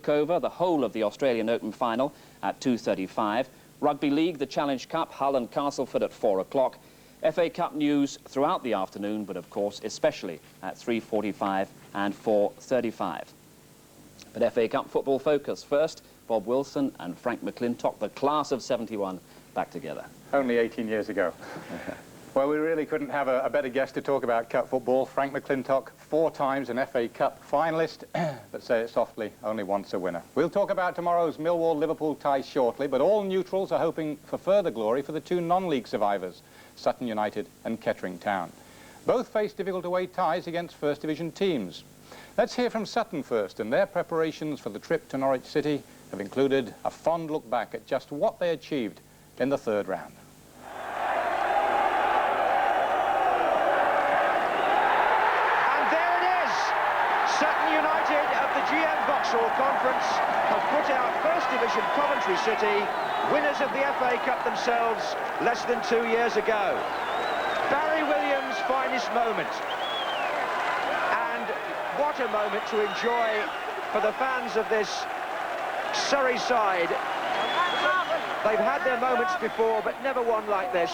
took over the whole of the Australian Open final at 2:35. Rugby League, the Challenge Cup, Hull and Castleford at 4 o'clock. FA Cup news throughout the afternoon, but of course especially at 3:45 and 4:35. But FA Cup football focus first. Bob Wilson and Frank McClintock, the class of '71, back together. Only 18 years ago. Well, we really couldn't have a better guest to talk about cup football. Frank McClintock, 4 times an FA Cup finalist, but say it softly, only once a winner. We'll talk about tomorrow's Millwall-Liverpool tie shortly, but all neutrals are hoping for further glory for the 2 non-league survivors, Sutton United and Kettering Town. Both face difficult away ties against First Division teams. Let's hear from Sutton first, and their preparations for the trip to Norwich City have included a fond look back at just what they achieved in the 3rd round. Sutton United of the GM Vauxhall Conference have put out First Division Coventry City, winners of the FA Cup themselves less than 2 years ago. Barry Williams' finest moment. And what a moment to enjoy for the fans of this Surrey side. They've had their moments before, but never one like this.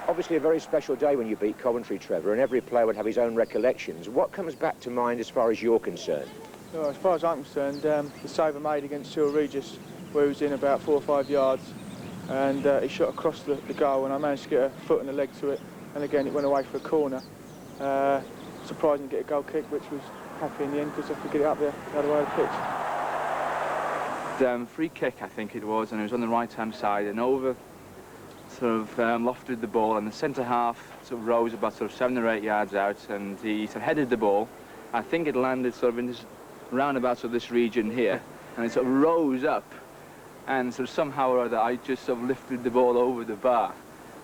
Obviously a very special day when you beat Coventry, Trevor, and every player would have his own recollections. What comes back to mind as far as you're concerned? Well, as far as I'm concerned, the save I made against Cyril Regis, where he was in about 4 or 5 yards, and he shot across the goal, and I managed to get a foot and a leg to it, and again it went away for a corner. Surprising to get a goal kick, which was happy in the end because I could get it up there the other way of the pitch. Free kick, I think it was, and it was on the right-hand side, and over sort of lofted the ball, and the centre half sort of rose about sort of 7 or 8 yards out, and he sort of headed the ball. I think it landed sort of in this roundabout of this region here, and it sort of rose up, and sort of somehow or other I just sort of lifted the ball over the bar.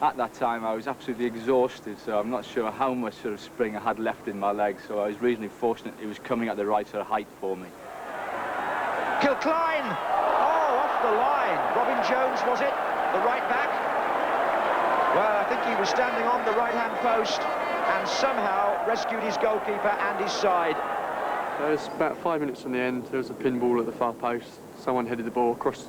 At that time I was absolutely exhausted, so I'm not sure how much sort of spring I had left in my legs, so I was reasonably fortunate it was coming at the right sort of height for me. Kilcline! Oh, off the line. Robin Jones, was it? The right back? Well, I think he was standing on the right-hand post and somehow rescued his goalkeeper and his side. It was about 5 minutes from the end. There was a pinball at the far post. Someone headed the ball across,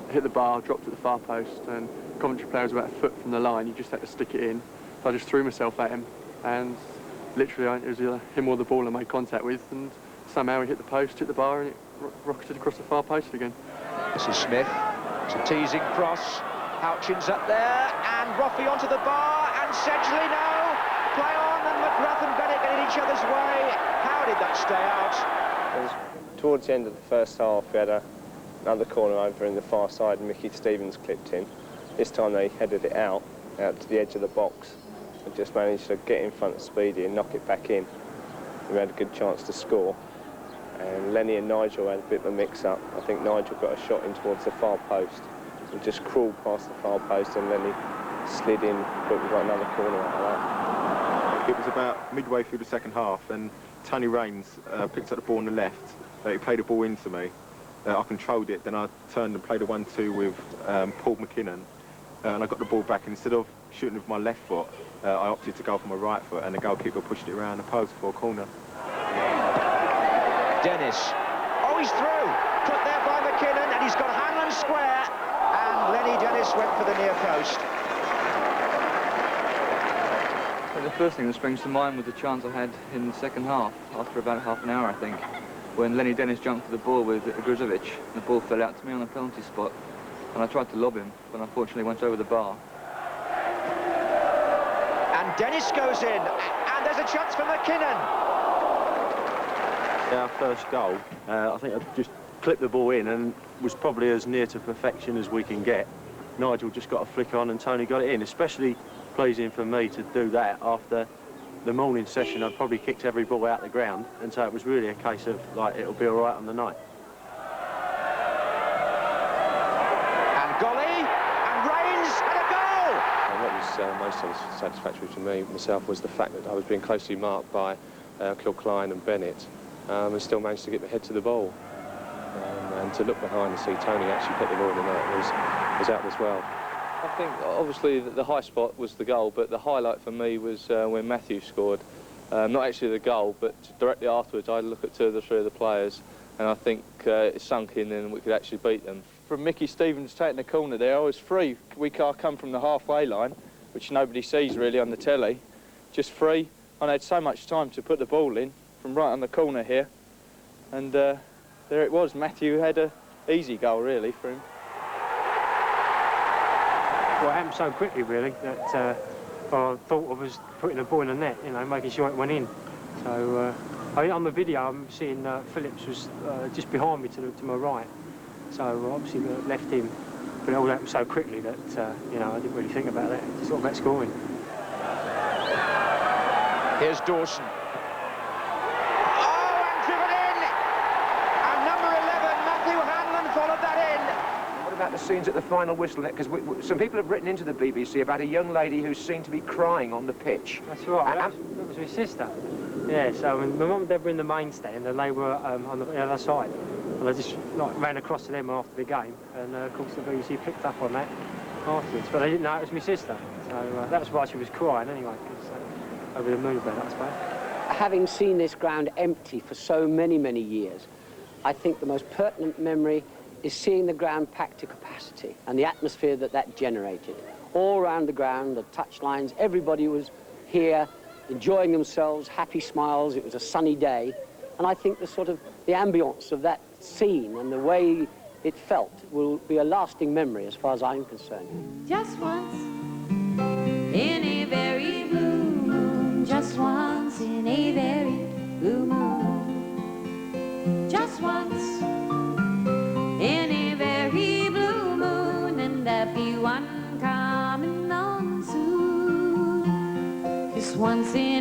hit the bar, dropped at the far post, and Coventry player was about a foot from the line. He just had to stick it in. So I just threw myself at him, and literally it was him or the ball I made contact with, and somehow he hit the post, hit the bar, and it rocketed across the far post again. This is Smith. It's a teasing cross. Houchins up there, and Roffey onto the bar, and Sedgley, no! Play on, and McGrath and Bennett get in each other's way. How did that stay out? It was towards the end of the first half, we had another corner over in the far side, and Mickey Stevens clipped in. This time they headed it out to the edge of the box, and just managed to get in front of Speedy and knock it back in. We had a good chance to score. And Lenny and Nigel had a bit of a mix-up. I think Nigel got a shot in towards the far post and just crawled past the far post, and Lenny slid in, but we got another corner out of that. It was about midway through the second half, and Tony Raines picked up the ball on the left. He played the ball into me. I controlled it, then I turned and played a 1-2 with Paul McKinnon, and I got the ball back. Instead of shooting with my left foot, I opted to go for my right foot, and the goalkeeper pushed it around the post for a corner. Dennis. Oh, he's through. Put there by McKinnon, and he's got Hanlon square. And Lenny Dennis went for the near post. Well, the first thing that springs to mind was the chance I had in the second half, after about half an hour, I think, when Lenny Dennis jumped for the ball with Gruzovic. The ball fell out to me on the penalty spot, and I tried to lob him, but unfortunately went over the bar. And Dennis goes in, and there's a chance for McKinnon. Our first goal, I think I just clipped the ball in and was probably as near to perfection as we can get. Nigel just got a flick on and Tony got it in. Especially pleasing for me to do that after the morning session. I'd probably kicked every ball out the ground, and so it was really a case of, like, it'll be all right on the night. And Golly, and Raines, and a goal! And what was most satisfactory to me, myself, was the fact that I was being closely marked by Kilcline and Bennett, and still managed to get my head to the ball. And to look behind and see Tony actually put the ball in the net was out as well. I think obviously the high spot was the goal, but the highlight for me was when Matthew scored. Not actually the goal, but directly afterwards I had a look at 2 of the 3 of the players, and I think it sunk in and we could actually beat them. From Mickey Stevens taking the corner there, I was free. I come from the halfway line, which nobody sees really on the telly. Just free. I had so much time to put the ball in from right on the corner here. And there it was. Matthew had an easy goal, really, for him. Well, it happened so quickly, really, that I thought I was putting the ball in the net, you know, making sure it went in. So, on the video, I'm seeing Phillips was just behind me to my right. So, obviously, left him. But it all happened so quickly that, you know, I didn't really think about that. Just sort of about scoring. Here's Dawson. Oh, and driven in! And number 11, Matthew Hanlon, followed that in. What about the scenes at the final whistle? Because some people have written into the BBC about a young lady who seemed to be crying on the pitch. That's right, that was my sister. Yeah, so my mum and dad were in the main stand and they were on the other side. And I just ran across to them after the game, and of course the BBC picked up on that afterwards. But they didn't know it was my sister, so that was why she was crying anyway. Over the moon about, I suppose. Having seen this ground empty for so many, many years, I think the most pertinent memory is seeing the ground packed to capacity and the atmosphere that generated. All around the ground, the touch lines, everybody was here, enjoying themselves, happy smiles. It was a sunny day. And I think the ambience of that scene and the way it felt will be a lasting memory as far as I'm concerned. Just once in a very blue moon, just once in a very blue moon, just once in a very blue moon, and there'll be one coming on soon. Just once in